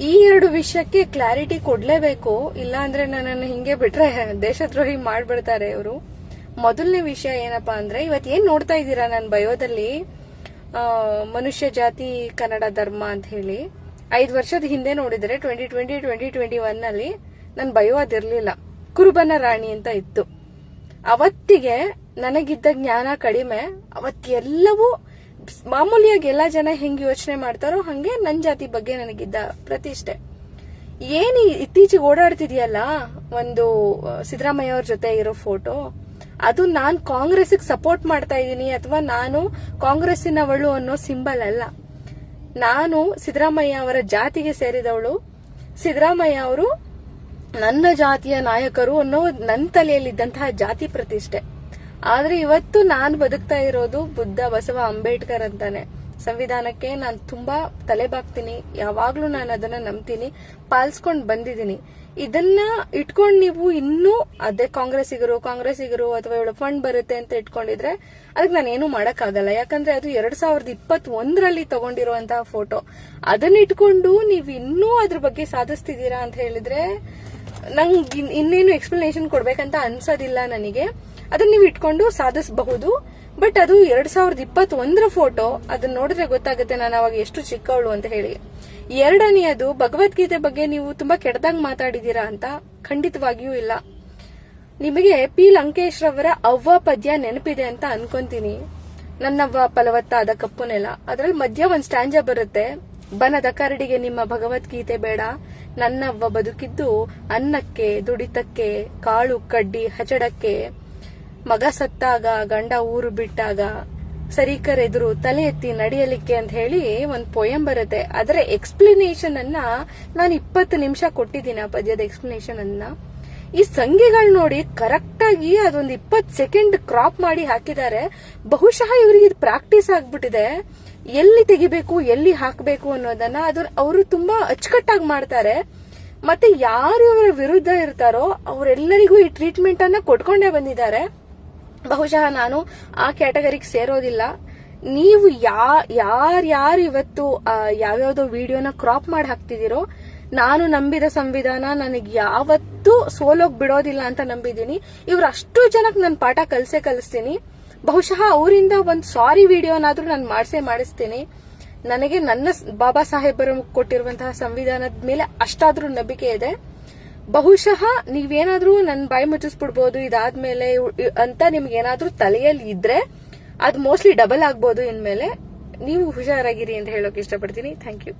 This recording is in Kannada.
ಈ ಎರಡು ವಿಷಯಕ್ಕೆ ಕ್ಲಾರಿಟಿ ಕೊಡ್ಲೇಬೇಕು, ಇಲ್ಲ ಅಂದ್ರೆ ನನ್ನನ್ನು ಹಿಂಗೆ ಬಿಟ್ರೆ ದೇಶದ್ರೋಹಿ ಮಾಡ್ಬಿಡ್ತಾರೆ ಇವರು. ಮೊದಲನೇ ವಿಷಯ ಏನಪ್ಪಾ ಅಂದ್ರೆ, ಇವತ್ತು ಏನ್ ನೋಡ್ತಾ ಇದ್ದೀರಾ ನನ್ನ ಬಯೋದಲ್ಲಿ, ಮನುಷ್ಯ ಜಾತಿ ಕನ್ನಡ ಧರ್ಮ ಅಂತ ಹೇಳಿ 5 ವರ್ಷದ ಹಿಂದೆ ನೋಡಿದ್ರೆ 2021 ನಲ್ಲಿ ನನ್ನ ಬಯೋ ಅದಿರ್ಲಿಲ್ಲ, ಕುರುಬನ ರಾಣಿ ಅಂತ ಇತ್ತು. ಅವತ್ತಿಗೆ ನನಗಿದ್ದ ಜ್ಞಾನ ಕಡಿಮೆ. ಅವತ್ತೆಲ್ಲವೂ ಮಾಮೂಲಿಯಾಗಿ ಎಲ್ಲಾ ಜನ ಹೆಂಗ್ ಯೋಚನೆ ಮಾಡ್ತಾರೋ ಹಂಗೆ ನನ್ನ ಜಾತಿ ಬಗ್ಗೆ ನನಗಿದ್ದ ಪ್ರತಿಷ್ಠೆ. ಏನ್ ಇತ್ತೀಚೆಗೆ ಓಡಾಡ್ತಿದ್ಯಲ್ಲ ಒಂದು ಸಿದ್ದರಾಮಯ್ಯ ಅವ್ರ ಜೊತೆ ಇರೋ ಫೋಟೋ, ಅದು ನಾನ್ ಕಾಂಗ್ರೆಸ್ಗೆ ಸಪೋರ್ಟ್ ಮಾಡ್ತಾ ಇದ್ದೀನಿ ಅಥವಾ ನಾನು ಕಾಂಗ್ರೆಸ್ಸಿನವಳು ಅನ್ನೋ ಸಿಂಬಲ್ ಅಲ್ಲ. ನಾನು ಸಿದ್ದರಾಮಯ್ಯ ಅವರ ಜಾತಿಗೆ ಸೇರಿದವಳು. ಸಿದ್ದರಾಮಯ್ಯ ಅವರು ನನ್ನ ಜಾತಿಯ ನಾಯಕರು ಅನ್ನೋ ನನ್ನ ತಲೆಯಲ್ಲಿದ್ದಂತಹ ಜಾತಿ ಪ್ರತಿಷ್ಠೆ. ಆದ್ರೆ ಇವತ್ತು ನಾನು ಬದುಕ್ತಾ ಇರೋದು ಬುದ್ಧ, ಬಸವ, ಅಂಬೇಡ್ಕರ್ ಅಂತಾನೆ. ಸಂವಿಧಾನಕ್ಕೆ ನಾನು ತುಂಬಾ ತಲೆ ಬಾಗ್ತೀನಿ, ಯಾವಾಗ್ಲೂ ನಾನು ಅದನ್ನ ನಂಬ್ತೀನಿ, ಪಾಲಿಸ್ಕೊಂಡ್ ಬಂದಿದ್ದೀನಿ. ಇದನ್ನ ಇಟ್ಕೊಂಡ್ ನೀವು ಇನ್ನೂ ಅದೇ ಕಾಂಗ್ರೆಸ್ಸಿಗರು ಅಥವಾ ಇವಳು ಫಂಡ್ ಬರುತ್ತೆ ಅಂತ ಇಟ್ಕೊಂಡಿದ್ರೆ ಅದಕ್ಕೆ ನಾನೇನು ಮಾಡಕ್ಕಾಗಲ್ಲ. ಯಾಕಂದ್ರೆ ಅದು 2021ರಲ್ಲಿ ತಗೊಂಡಿರುವಂತಹ ಫೋಟೋ. ಅದನ್ನ ಇಟ್ಕೊಂಡು ನೀವು ಇನ್ನೂ ಅದ್ರ ಬಗ್ಗೆ ಸಾಧಿಸ್ತಿದ್ದೀರಾ ಅಂತ ಹೇಳಿದ್ರೆ ನಂಗೆ ಇನ್ನೇನು ಎಕ್ಸ್ಪ್ಲನೇಷನ್ ಕೊಡ್ಬೇಕಂತ ಅನ್ಸೋದಿಲ್ಲ ನನಗೆ. ಅದನ್ನ ನೀವು ಇಟ್ಕೊಂಡು ಸಾಧಿಸಬಹುದು. ಬಟ್ ಅದು 2021ರ ಫೋಟೋ. ಅದನ್ನ ನೋಡಿದ್ರೆ ಗೊತ್ತಾಗುತ್ತೆ ನಾನು ಅವಾಗ ಎಷ್ಟು ಚಿಕ್ಕವಳು ಅಂತ ಹೇಳಿ. ಎರಡನೆಯದು, ಭಗವದ್ಗೀತೆ ಬಗ್ಗೆ ನೀವು ತುಂಬಾ ಕೆಟ್ಟದಾಗ ಮಾತಾಡಿದೀರಾ ಅಂತ. ಖಂಡಿತವಾಗಿಯೂ ಇಲ್ಲ. ನಿಮಗೆ ಪಿ ಲಂಕೇಶ್ ರವರ ಅವ್ವ ಪದ್ಯ ನೆನಪಿದೆ ಅಂತ ಅನ್ಕೊಂತೀನಿ. ನನ್ನವ್ವ ಫಲವತ್ತಾದ ಕಪ್ಪು ನೆಲ, ಅದ್ರಲ್ಲಿ ಮಧ್ಯ ಒಂದ್ ಸ್ಟ್ಯಾಂಜ ಬರುತ್ತೆ, ಬನದ ಕರಡಿಗೆ ನಿಮ್ಮ ಭಗವದ್ಗೀತೆ ಬೇಡ, ನನ್ನವ್ವ ಬದುಕಿದ್ದು ಅನ್ನಕ್ಕೆ ದುಡಿತಕ್ಕೆ, ಕಾಳು ಕಡ್ಡಿ ಹಚಡಕ್ಕೆ, ಮಗ ಸತ್ತಾಗ ಗಂಡ ಊರು ಬಿಟ್ಟಾಗ, ಸರಿಕರೆದುರು ತಲೆ ಎತ್ತಿ ನಡೆಯಲಿಕ್ಕೆ ಅಂತ ಹೇಳಿ ಒಂದ್ ಪೋಯಂ ಬರುತ್ತೆ. ಅದರ ಎಕ್ಸ್ಪ್ಲನೇಷನ್ ಅನ್ನ ನಾನು 20 ನಿಮಿಷ ಕೊಟ್ಟಿದ್ದೀನಿ. ಆ ಪದ್ಯದ ಎಕ್ಸ್ಪ್ಲನೇಷನ್ ಅನ್ನ ಈ ಸಂಘಿಗಳು ನೋಡಿ ಕರೆಕ್ಟ್ ಆಗಿ ಅದೊಂದು 20 ಸೆಕೆಂಡ್ ಕ್ರಾಪ್ ಮಾಡಿ ಹಾಕಿದ್ದಾರೆ. ಬಹುಶಃ ಇವರಿಗೆ ಇದು ಪ್ರಾಕ್ಟೀಸ್ ಆಗ್ಬಿಟ್ಟಿದೆ, ಎಲ್ಲಿ ತೆಗಿಬೇಕು ಎಲ್ಲಿ ಹಾಕಬೇಕು ಅನ್ನೋದನ್ನ ಅವರು ತುಂಬಾ ಅಚ್ಚುಕಟ್ಟಾಗಿ ಮಾಡ್ತಾರೆ. ಮತ್ತೆ ಯಾರು ಇವರ ವಿರುದ್ಧ ಇರ್ತಾರೋ ಅವರೆಲ್ಲರಿಗೂ ಈ ಟ್ರೀಟ್ಮೆಂಟ್ ಅನ್ನ ಕೊಟ್ಕೊಂಡೇ ಬಂದಿದ್ದಾರೆ. ಬಹುಶಃ ನಾನು ಆ ಕ್ಯಾಟಗರಿಗೆ ಸೇರೋದಿಲ್ಲ. ನೀವು ಯಾರ್ಯಾರು ಇವತ್ತು ಯಾವ್ಯಾವ್ದೋ ವಿಡಿಯೋನ ಕ್ರಾಪ್ ಮಾಡಿ ಹಾಕ್ತಿದ್ದೀರೋ, ನಾನು ನಂಬಿದ ಸಂವಿಧಾನ ನನಗೆ ಯಾವತ್ತೂ ಸೋಲೋಗ್ ಬಿಡೋದಿಲ್ಲ ಅಂತ ನಂಬಿದ್ದೀನಿ. ಇವ್ರು ಅಷ್ಟು ಜನಕ್ಕೆ ನಾನು ಪಾಠ ಕಲಿಸ್ತೀನಿ. ಬಹುಶಃ ಅವರಿಂದ ಒಂದು ಸಾರಿ ವಿಡಿಯೋನಾದ್ರೂ ನಾನು ಮಾಡಿಸ್ತೀನಿ. ನನಗೆ ನನ್ನ ಬಾಬಾ ಸಾಹೇಬರು ಕೊಟ್ಟಿರುವಂತಹ ಸಂವಿಧಾನದ ಮೇಲೆ ಅಷ್ಟಾದ್ರೂ ನಂಬಿಕೆ ಇದೆ. ಬಹುಶಃ ನೀವೇನಾದ್ರೂ ನನ್ನ ಬಾಯಿ ಮುಚ್ಚಿಸ್ಬಿಡ್ಬೋದು ಇದಾದ್ಮೇಲೆ ಅಂತ ನಿಮ್ಗೆ ಏನಾದ್ರೂ ತಲೆಯಲ್ಲಿ ಇದ್ರೆ ಅದು ಮೋಸ್ಟ್ಲಿ ಡಬಲ್ ಆಗ್ಬೋದು ಇನ್ಮೇಲೆ. ನೀವು ಹುಷಾರಾಗಿರಿ ಅಂತ ಹೇಳೋಕೆ ಇಷ್ಟಪಡ್ತೀನಿ. Thank you.